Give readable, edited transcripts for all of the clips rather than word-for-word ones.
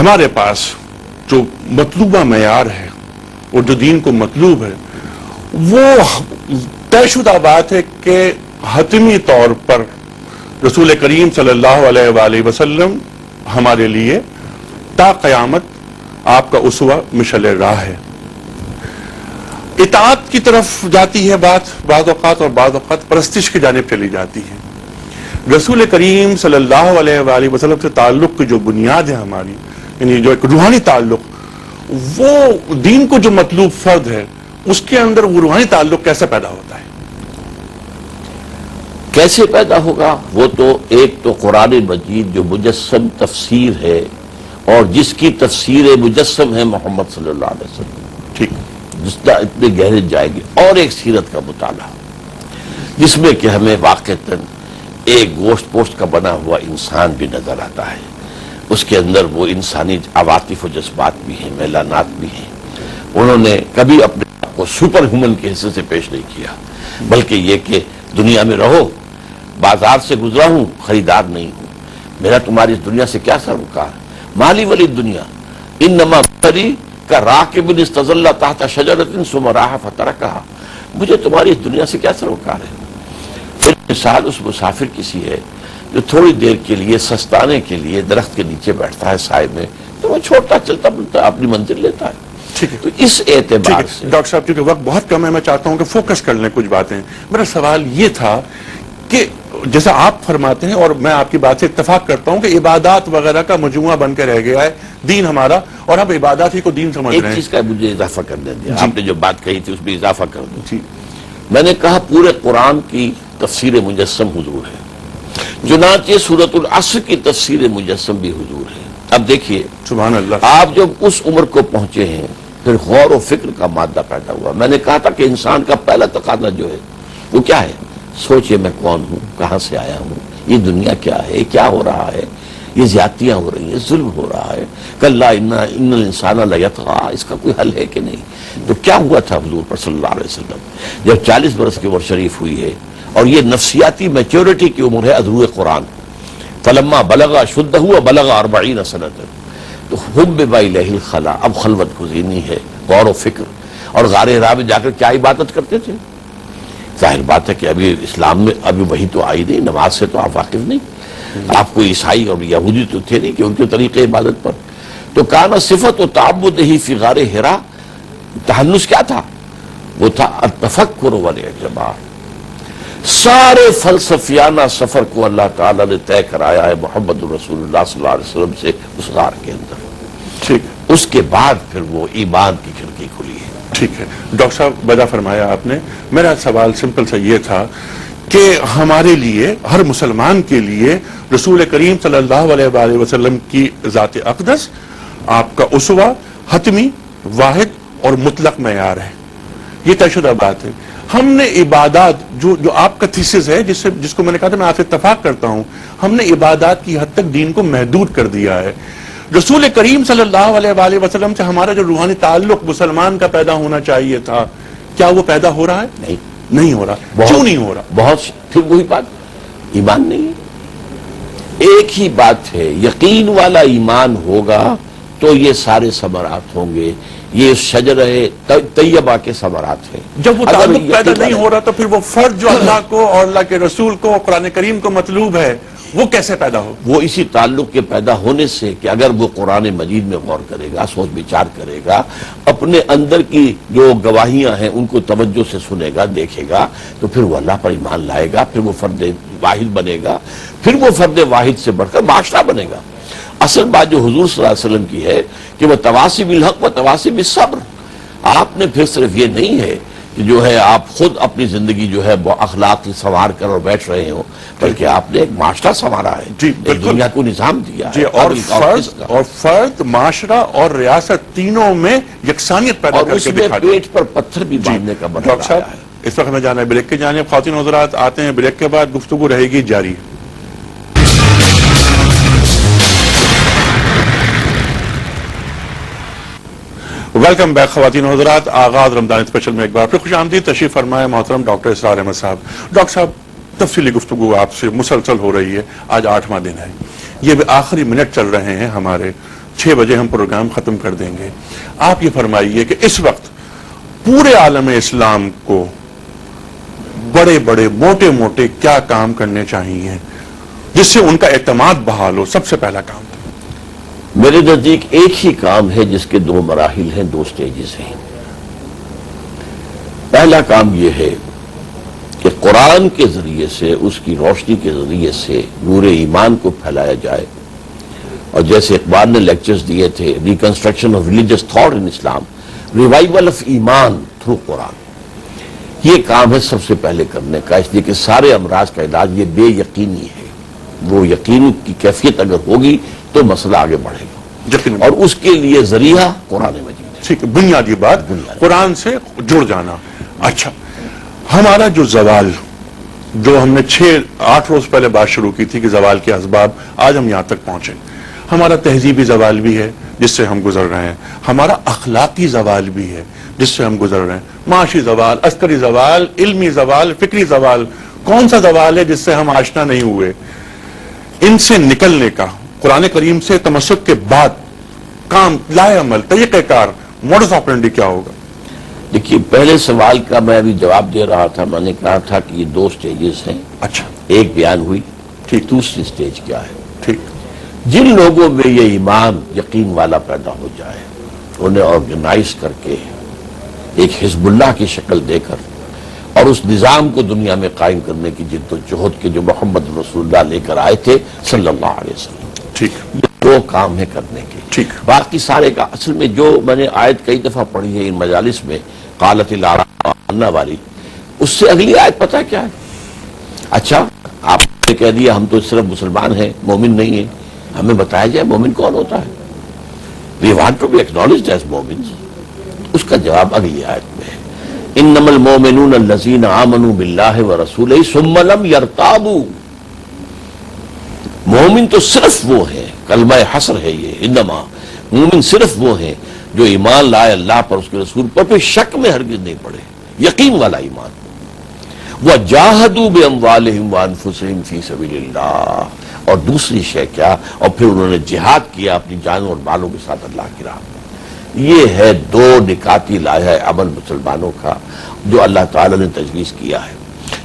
ہمارے پاس جو مطلوبہ معیار ہے اور جو دین کو مطلوب ہے وہ طے شدہ بات ہے کہ حتمی طور پر رسول کریم صلی اللہ علیہ وآلہ وسلم ہمارے لیے تا قیامت آپ کا اسوہ مشعل راہ ہے. اطاعت کی طرف جاتی ہے بات بعض اوقات، اور بعض اوقات پرستش کی جانب چلی جاتی ہے. رسول کریم صلی اللہ علیہ وآلہ وسلم سے تعلق کی جو بنیاد ہے ہماری، یعنی جو ایک روحانی تعلق، وہ دین کو جو مطلوب فرد ہے اس کے اندر وہ روحانی تعلق کیسے پیدا ہوتا ہے؟ کیسے پیدا ہوگا؟ وہ تو ایک تو قرآن مجید جو مجسم تفسیر ہے اور جس کی تفسیر مجسم ہے محمد صلی اللہ علیہ وسلم، ٹھیک، جس کا اتنے گہرے جائے گی، اور ایک سیرت کا مطالعہ جس میں کہ ہمیں واقعتاً ایک گوشت پوشت کا بنا ہوا انسان بھی نظر آتا ہے. اس کے اندر وہ انسانی عواطف و جذبات بھی ہیں، میلانات بھی ہیں. انہوں نے کبھی اپنے آپ کو سپر ہیومن کے حصے سے پیش نہیں کیا، بلکہ یہ کہ دنیا میں رہو، بازار سے گزرا ہوں، خریدار نہیں ہوں، میرا تمہاری اس دنیا سے کیا سروکار؟ مالی ولی دنیا انما بری کا راکب استظل تحت شجرۃ ثم راح فترکھا، مجھے تمہاری اس دنیا سے کیا سروکار ہے؟ پھر مثال اس مسافر کی سی ہے جو تھوڑی دیر کے لیے سستانے کے لیے درخت کے نیچے بیٹھتا ہے سائے میں، تو وہ چھوڑتا چلتا بلتا اپنی منزل لیتا ہے. تو اس اعتبار سے ڈاکٹر صاحب چونکہ وقت بہت کم ہے، میں چاہتا ہوں کہ فوکس کر لیں کچھ باتیں. میرا سوال یہ تھا کہ جیسا آپ فرماتے ہیں اور میں آپ کی بات سے اتفاق کرتا ہوں کہ عبادات وغیرہ کا مجموعہ بن کے رہ گیا ہے دین ہمارا، اور ہم عبادات ہی کو دین سمجھ رہے ہیں. ایک چیز کا مجھے اضافہ کرنے دیا، آپ نے جو بات کہی تھی اس میں اضافہ کر دوں. جی، میں نے کہا پورے قرآن کی تفسیر مجسم حضور ہے، چنانچہ سورۃ العصر کی تفسیر مجسم بھی حضور ہے. اب دیکھیے سبحان اللہ، آپ جب اس عمر کو پہنچے ہیں پھر غور و فکر کا مادہ پیدا ہوا. میں نے کہا تھا کہ انسان کا پہلا تقاضا جو ہے وہ کیا ہے؟ سوچے میں کون ہوں، کہاں سے آیا ہوں، یہ دنیا کیا ہے، کیا ہو رہا ہے، یہ زیادتیاں ہو رہی ہیں، ظلم ہو رہا ہے، کلا ان الانسان لیطغی، اس کا کوئی حل ہے کہ نہیں؟ تو کیا ہوا تھا حضور پر صلی اللہ علیہ وسلم جب 40 برس کی عمر شریف ہوئی ہے اور یہ نفسیاتی میچورٹی کی عمر ہے اضروء قرآن، فلما بلغ اشدہ وبلغ 40 سنۃ، تو حبب الیہ الخلا، اب خلوت گزینی ہے، غور و فکر. اور غار حرا میں جا کر کیا عبادت کرتے تھے؟ ظاہر بات ہے کہ ابھی اسلام میں ابھی وہی تو آئی نہیں، نماز سے تو آپ واقف نہیں، آپ کو عیسائی اور یہودی تو تھے نہیں کہ ان کے طریقے عبادت پر. تو کانا صفت و تعبدہ فی غار حرا، تحنس کیا تھا؟ وہ تھا التفکر والاعتبار. سارے فلسفیانہ سفر کو اللہ تعالیٰ نے طے کرایا ہے محمد رسول اللہ صلی اللہ علیہ وسلم سے اس غار کے اندر. ٹھیک، اس کے بعد پھر وہ ایمان کی کھڑکی کھلی ہے. ٹھیک ہے ڈاکٹر صاحب، وعدہ فرمایا آپ نے. میرا سوال سمپل سا یہ تھا کہ ہمارے لیے، ہر مسلمان کے لیے رسول کریم صلی اللہ علیہ وآلہ وسلم کی ذات اقدس آپ کا اسوہ حتمی، واحد اور مطلق معیار ہے. یہ طے شدہ بات ہے. ہم نے عبادات جو آپ کا تھیسس ہے، جس کو میں نے کہا تھا میں آپ سے اتفاق کرتا ہوں، ہم نے عبادات کی حد تک دین کو محدود کر دیا ہے. رسول کریم صلی اللہ علیہ وآلہ وسلم سے ہمارا جو روحانی تعلق مسلمان کا پیدا ہونا چاہیے تھا، کیا وہ پیدا ہو رہا ہے؟ نہیں ہو رہا. کیوں نہیں ہو رہا؟ بہت پھر وہی بات، ایمان نہیں ہے. ایک ہی بات ہے، یقین والا ایمان ہوگا تو یہ سارے ثمرات ہوں گے. یہ شجرہ طیبہ کے ثمرات ہیں. جب وہ تعلق پیدا نہیں ہو رہا تو پھر وہ فرد جو اللہ کو اور اللہ کے رسول کو قرآن کریم کو مطلوب ہے وہ کیسے پیدا ہو؟ وہ اسی تعلق کے پیدا ہونے سے کہ اگر وہ قرآن مجید میں غور کرے گا، سوچ بچار کرے گا، اپنے اندر کی جو گواہیاں ہیں ان کو توجہ سے سنے گا، دیکھے گا، تو پھر وہ اللہ پر ایمان لائے گا. پھر وہ فرد واحد بنے گا. پھر وہ فرد واحد سے بڑھ کر معاشرہ بنے گا. اصل بات جو حضور صلی اللہ علیہ وسلم کی ہے کہ وہ تواصی بالحق و تواصی بالصبر. آپ نے پھر صرف یہ نہیں ہے کہ جو ہے آپ خود اپنی زندگی جو ہے اخلاق سنوار کر اور بیٹھ رہے ہو، بلکہ آپ نے ایک معاشرہ سنوارا ہے، ایک دنیا کو نظام دیا ہے. اور فرد، معاشرہ اور ریاست تینوں میں یکسانیت پیدا کر کے دکھا دیا. پیٹ پر پتھر بھی باندھنے کا ڈاکٹر صاحب اس وقت ہمیں جانا ہے بریک کی جانب. خواتین حضرات آتے ہیں بریک کے بعد، گفتگو رہے گی جاری. ویلکم بیک خواتین حضرات. آغاز رمضان اسپیشل میں ایک بار پھر خوش آمدید. تشریف فرمائے محترم ڈاکٹر اسرار احمد صاحب. ڈاکٹر صاحب تفصیلی گفتگو آپ سے مسلسل ہو رہی ہے. آج 8واں دن ہے، یہ بھی آخری منٹ چل رہے ہیں ہمارے 6 بجے ہم پروگرام ختم کر دیں گے. آپ یہ فرمائیے کہ اس وقت پورے عالم اسلام کو بڑے بڑے موٹے موٹے کیا کام کرنے چاہیے جس سے ان کا اعتماد بحال ہو؟ سب سے پہلا کام میرے نزدیک ایک ہی کام ہے جس کے 2 مراحل ہیں، 2 سٹیجز ہیں. پہلا کام یہ ہے کہ قرآن کے ذریعے سے، اس کی روشنی کے ذریعے سے نور ایمان کو پھیلایا جائے. اور جیسے اقبال نے لیکچرز دیے تھے، reconstruction of religious thought in Islam, revival of ایمان تھرو قرآن، یہ کام ہے سب سے پہلے کرنے کا. اس لیے کہ سارے امراض کا علاج یہ بے یقینی ہے. وہ یقین کی کیفیت اگر ہوگی تو مسئلہ آگے بڑھے گا، اور اس کے لیے ذریعہ قرآن مجید ہے. ٹھیک ہے، بنیادی بات قرآن سے جڑ جانا. اچھا، ہمارا جو زوال، جو ہم نے 6-8 روز پہلے بات شروع کی تھی کہ زوال کے اسباب، آج ہم یہاں تک پہنچے. ہمارا تہذیبی زوال بھی ہے جس سے ہم گزر رہے ہیں، ہمارا اخلاقی زوال بھی ہے جس سے ہم گزر رہے ہیں، معاشی زوال، عسکری زوال، علمی زوال، فکری زوال. کون سا زوال ہے جس سے ہم آشنا نہیں ہوئے؟ ان سے نکلنے کا قرآن کریم سے تمسک کے بعد کام، لائے عمل، طریقہ کار، موڈس آپرینڈی کیا ہوگا؟ دیکھیے، پہلے سوال کا میں ابھی جواب دے رہا تھا. میں نے کہا تھا کہ یہ 2 سٹیجز ہیں. اچھا، ایک بیان ہوئی. ٹھیک. دوسری سٹیج کیا ہے؟ ٹھیک. جن لوگوں میں یہ ایمان یقین والا پیدا ہو جائے، انہیں آرگنائز کر کے ایک حزب اللہ کی شکل دے کر اور اس نظام کو دنیا میں قائم کرنے کی جد و جہد کے جو محمد رسول اللہ لے کر آئے تھے صلی اللہ علیہ وسلم، ٹھیک. یہ 2 کام ہے کرنے کے. ٹھیک. باقی سارے کا اصل میں جو میں نے آیت کئی دفعہ پڑھی ہے ان مجالس میں، قالت الاعراب آمنا والی، اس سے اگلی آیت پتہ کیا ہے؟ اچھا، آپ نے کہہ دیا ہم تو صرف مسلمان ہیں، مومن نہیں ہیں. ہمیں بتایا جائے مومن کون ہوتا ہے. We want to be acknowledged as مومن. اس کا جواب اگلی آیت میں ہے. انما المؤمنون الذین آمنوا باللہ ورسولہ ثم لم یرتابوا. مومن تو صرف وہ ہیں، کلمہ حصر ہے یہ، انما مومن صرف وہ ہیں جو ایمان لائے اللہ پر، اس کے رسول پر، پھر شک میں ہرگز نہیں پڑے، یقین والا ایمان. وَجَاهَدُوا بِأَمْوَالِهِمْ وَأَنفُسِهِمْ فِي سَبِيلِ اللَّهِ. اور دوسری شے کیا؟ اور پھر انہوں نے جہاد کیا اپنی جانوں اور مالوں کے ساتھ اللہ کی راہ میں. یہ ہے 2 نکاتی لائحہ عمل مسلمانوں کا جو اللہ تعالی نے تجویز کیا ہے.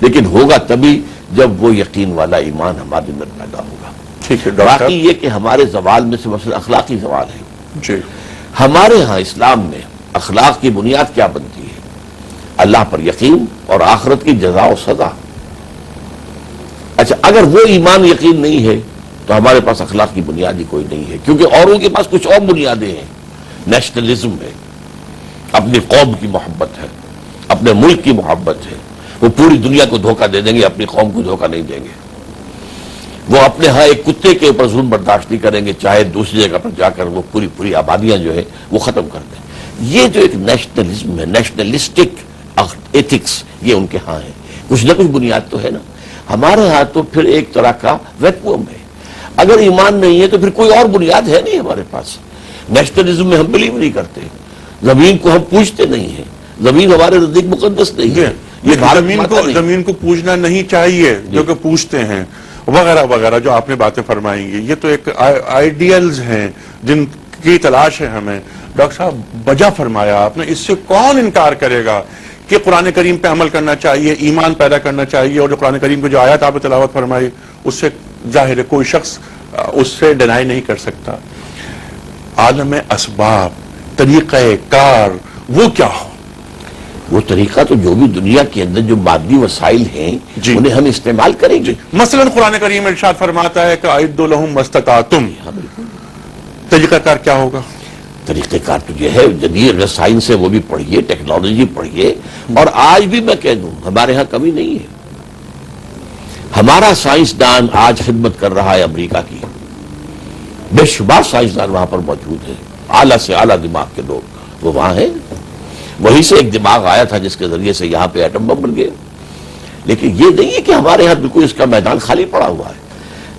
لیکن ہوگا تبھی جب وہ یقین والا ایمان ہمارے اندر پیدا ہوگا. ٹھیک ہے. باقی یہ کہ ہمارے زوال میں سے مثلا اخلاقی زوال ہے. جی. ہمارے ہاں اسلام میں اخلاق کی بنیاد کیا بنتی ہے؟ اللہ پر یقین اور آخرت کی جزا و سزا. اچھا، اگر وہ ایمان یقین نہیں ہے تو ہمارے پاس اخلاق کی بنیاد ہی کوئی نہیں ہے، کیونکہ اوروں کے پاس کچھ اور بنیادیں ہیں. نیشنلزم ہے، اپنی قوم کی محبت ہے، اپنے ملک کی محبت ہے. وہ پوری دنیا کو دھوکہ دے دیں گے، اپنی قوم کو دھوکہ نہیں دیں گے. وہ اپنے ہاں ایک کتے کے اوپر ظلم برداشت نہیں کریں گے، چاہے دوسری جگہ پر جا کر وہ پوری آبادیاں جو ہے وہ ختم کر دیں. یہ جو ایک نیشنلزم ہے، نیشنلسٹک ایتھکس، یہ ان کے ہاں ہے. کچھ نہ کچھ بنیاد تو ہے نا. ہمارے ہاں تو پھر ایک طرح کا ویکوم ہے. اگر ایمان نہیں ہے تو پھر کوئی اور بنیاد ہے نہیں ہمارے پاس. نیشنلزم میں ہم بلیو نہیں کرتے، زمین کو ہم پوجتے نہیں ہیں، زمین ہمارے نزدیک مقدس نہیں ہے. یہ زمین کو پوجنا نہیں چاہیے جو کہ پوجتے ہیں، وغیرہ وغیرہ جو آپ نے باتیں فرمائیں گی. یہ تو ایک آئیڈیلز ہیں جن کی تلاش ہے ہمیں. ڈاکٹر صاحب، بجا فرمایا آپ نے. اس سے کون انکار کرے گا کہ قرآن کریم پہ عمل کرنا چاہیے، ایمان پیدا کرنا چاہیے، اور جو قرآن کریم کو جو آیات آپ نے تلاوت فرمائی اس سے ظاہر ہے کوئی شخص اس سے ڈینائی نہیں کر سکتا. عالم اسباب، طریقہ کار، وہ کیا ہو؟ وہ طریقہ تو جو بھی دنیا کے اندر جو مادی وسائل ہیں جی، انہیں ہم استعمال کریں گے. مثلا قرآن کریم ارشاد فرماتا ہے کہ اعدوا لہم ما استطعتم. طریقہ کار کیا ہوگا؟ طریقہ کار تو یہ ہے، جدید سائنس ہے وہ بھی پڑھیے، ٹیکنالوجی پڑھیے. اور آج بھی میں کہہ دوں ہمارے ہاں کمی نہیں ہے. ہمارا سائنسدان آج خدمت کر رہا ہے امریکہ کی. بے شمار سائنسدان وہاں پر موجود ہیں، اعلیٰ سے اعلیٰ دماغ کے لوگ وہ وہاں ہیں. وہیں سے ایک دماغ آیا تھا جس کے ذریعے سے یہاں پہ ایٹم بم بن گئے. لیکن یہ نہیں ہے کہ ہمارے یہاں بالکل اس کا میدان خالی پڑا ہوا ہے.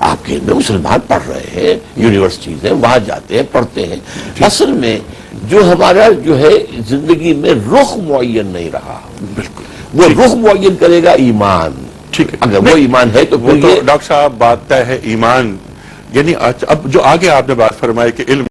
آپ کے میں مسلمان پڑھ رہے ہیں، یونیورسٹیز ہیں، وہاں جاتے ہیں، پڑھتے ہیں. اصل میں جو ہمارا جو ہے زندگی میں رخ معین نہیں رہا، بالکل وہ رخ معین کرے گا ایمان. ٹھیک ہے، اگر وہ ایمان ہے تو ڈاکٹر صاحب بات طے ہے ایمان. یعنی اب جو آگے آپ نے بات فرمائی کہ علم